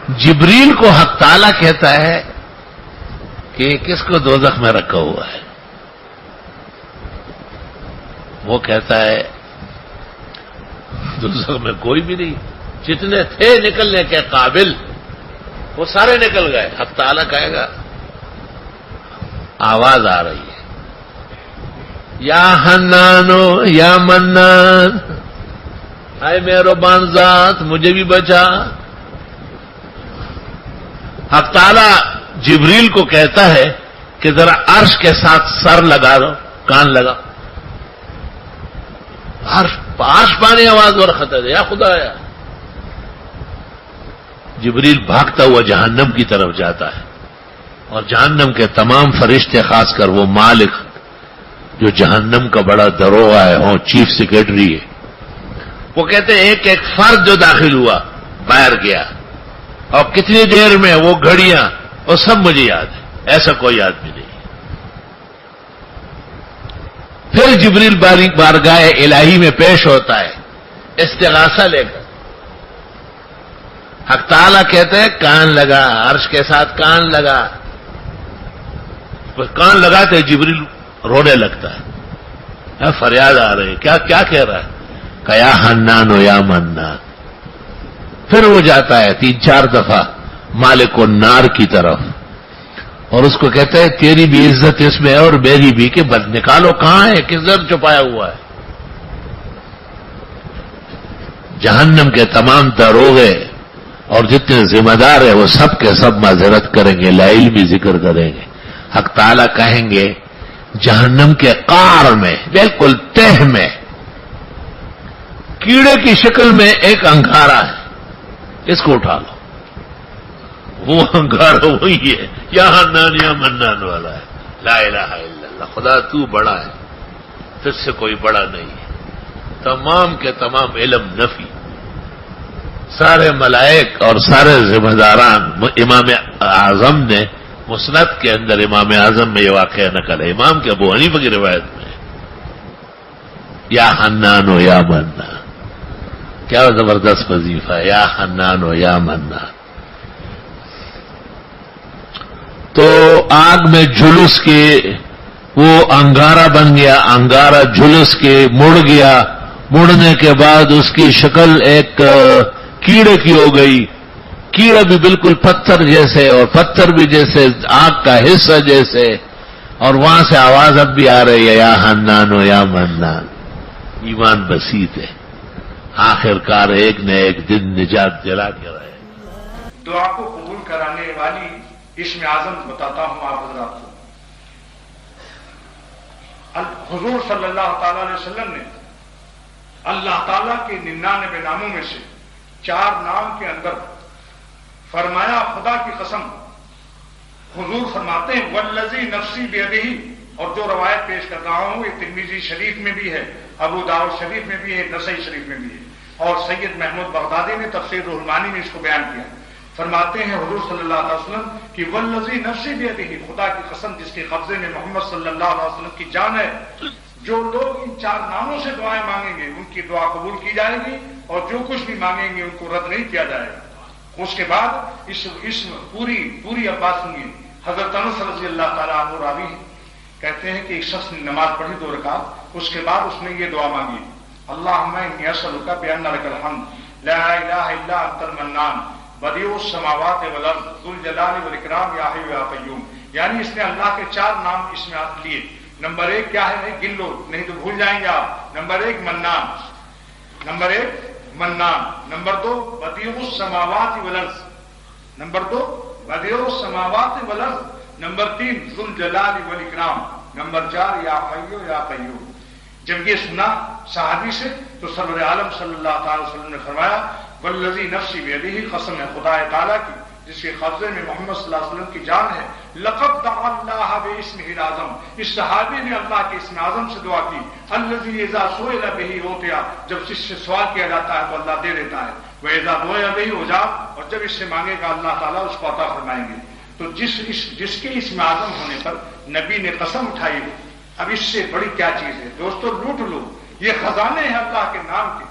جبریل کو حق تعالیٰ کہتا ہے کہ کس کو دوزخ میں رکھا ہوا ہے؟ وہ کہتا ہے دوزخ میں کوئی بھی نہیں، جتنے تھے نکلنے کے قابل وہ سارے نکل گئے۔ حق تعالیٰ کہے گا، آواز آ رہی ہے، یا حنانو یا منان، اے مہربان ذات مجھے بھی بچا۔ حق تعالیٰ جبریل کو کہتا ہے کہ ذرا عرش کے ساتھ سر لگا دو، کان لگا، عرش پانی آواز ورخت ہے، یا خدا یا۔ جبریل بھاگتا ہوا جہنم کی طرف جاتا ہے، اور جہنم کے تمام فرشتے، خاص کر وہ مالک جو جہنم کا بڑا دروغہ ہے، وہ چیف سیکرٹری ہے، وہ کہتے ہیں ایک ایک فرد جو داخل ہوا باہر گیا، اور کتنی دیر میں وہ گھڑیاں، وہ سب مجھے یاد ہے، ایسا کوئی آدمی نہیں۔ پھر جبریل بارگاہ الہی میں پیش ہوتا ہے استغاثہ لے کر۔ حق تعالیٰ کہتے ہیں کان لگا، عرش کے ساتھ کان لگا، کان لگاتے جبریل رونے لگتا ہے، فریاد آ رہی ہے، کیا کہہ رہا ہے؟ کہ یا حنان و یا منان۔ پھر وہ جاتا ہے 3-4 دفعہ مالک النار کی طرف، اور اس کو کہتا ہے تیری بھی عزت اس میں ہے اور میری بھی، کہ بد نکالو کہاں ہے، کس طرح چھپایا ہوا ہے۔ جہنم کے تمام داروغے اور جتنے ذمہ دار ہیں وہ سب کے سب معذرت کریں گے، لا علمی ذکر کریں گے۔ حق تعالیٰ کہیں گے جہنم کے قعر میں، بالکل تہ میں، کیڑے کی شکل میں ایک انگارہ ہے، اس کو اٹھا لو۔ وہ انگارہ وہی ہے، یا حنان یا منان والا ہے۔ لا الہ الا اللہ، خدا تو بڑا ہے، تجھ سے کوئی بڑا نہیں ہے۔ تمام کے تمام علم نفی، سارے ملائک اور سارے ذمہ داران۔ امام اعظم نے مسند کے اندر، امام اعظم میں یہ واقعہ نقل ہے، امام کے ابو حنیفہ کی روایت میں، یا حنان و یا منان، کیا زبردست وظیفہ ہے، یا حنان و یا منان۔ تو آگ میں جھلس کے وہ انگارہ بن گیا، انگارہ جھلس کے مڑ گیا، مڑنے کے بعد اس کی شکل ایک کیڑے کی ہو گئی، کیڑا بھی بالکل پتھر جیسے، اور پتھر بھی جیسے آگ کا حصہ جیسے، اور وہاں سے آواز اب بھی آ رہی ہے، یا حنان و یا منان۔ ایمان بسیط ہے، آخر کار ایک نہ ایک دن نجات دلا کے رہے۔ دعا کو قبول کرانے والی اسم اعظم بتاتا ہوں آپ حضرات کو۔ حضور صلی اللہ تعالی علیہ وسلم نے اللہ تعالیٰ کے 99 ناموں میں سے 4 نام کے اندر فرمایا، خدا کی قسم، حضور فرماتے ہیں والذی نفسی بیدہ، اور جو روایت پیش کر رہا ہوں یہ ترمذی شریف میں بھی ہے، ابو داؤد شریف میں بھی ہے، نسائی شریف میں بھی ہے، اور سید محمود بغدادی نے تفسیر روح المعانی میں اس کو بیان کیا۔ فرماتے ہیں حضور صلی اللہ علیہ وسلم کہ والذی نفسی بیدہ، خدا کی قسم جس کے قبضے میں محمد صلی اللہ علیہ وسلم کی جان ہے، جو لوگ ان 4 ناموں سے دعائیں مانگیں گے ان کی دعا قبول کی جائے گی، اور جو کچھ بھی مانگیں گے ان کو رد نہیں کیا جائے گا۔ اس کے بعد اس پوری اب بات سنیے۔ حضرت انس رضی اللہ تعالیٰ عنہ راوی کہتے ہیں کہ ایک شخص نے نماز پڑھی 2 رکعت، اس کے بعد اس نے یہ دعا مانگی، اللہم انی اسألک بأن لک الحمد لا الہ الا انت المنان بدیع السماوات والارض ذو الجلال والاکرام یا حی یا قیوم۔ یعنی اس نے اللہ کے 4 نام اس میں لیے۔ نمبر 1 کیا ہے، گن لو نہیں تو بھول جائیں گے آپ۔ نمبر 1 منان، نمبر 1 منان، نمبر 2 بدیع السماوات والارض، نمبر 2 بدیع السماوات والارض، نمبر 3 ذو الجلال والاکرام، نمبر 4 یا حی یا قیوم۔ جب یہ سنا صحابی سے تو سرور عالم صلی اللہ تعالی وسلم نے فرمایا والذی نفسی بیدہ، قسم ہے خدا تعالیٰ کی جس کے قبضے میں محمد صلی اللہ علیہ وسلم کی جان ہے، لقد دعا اللہ باسمہ الاعظم، اس صحابی نے اللہ کے اسم اعظم سے دعا کی، الذی اذا سئل بہ اعطی، جب اس سے سوال کیا جاتا ہے تو اللہ دے دیتا ہے، واذا دعی بہ اجاب، اور جب اس سے مانگے گا اللہ تعالیٰ اس کو عطا فرمائیں گے۔ تو جس کے اسم اعظم ہونے پر نبی نے قسم اٹھائی، اب اس سے بڑی کیا چیز ہے دوستو، لوٹ لو، یہ خزانے ہیں اللہ کے نام کے۔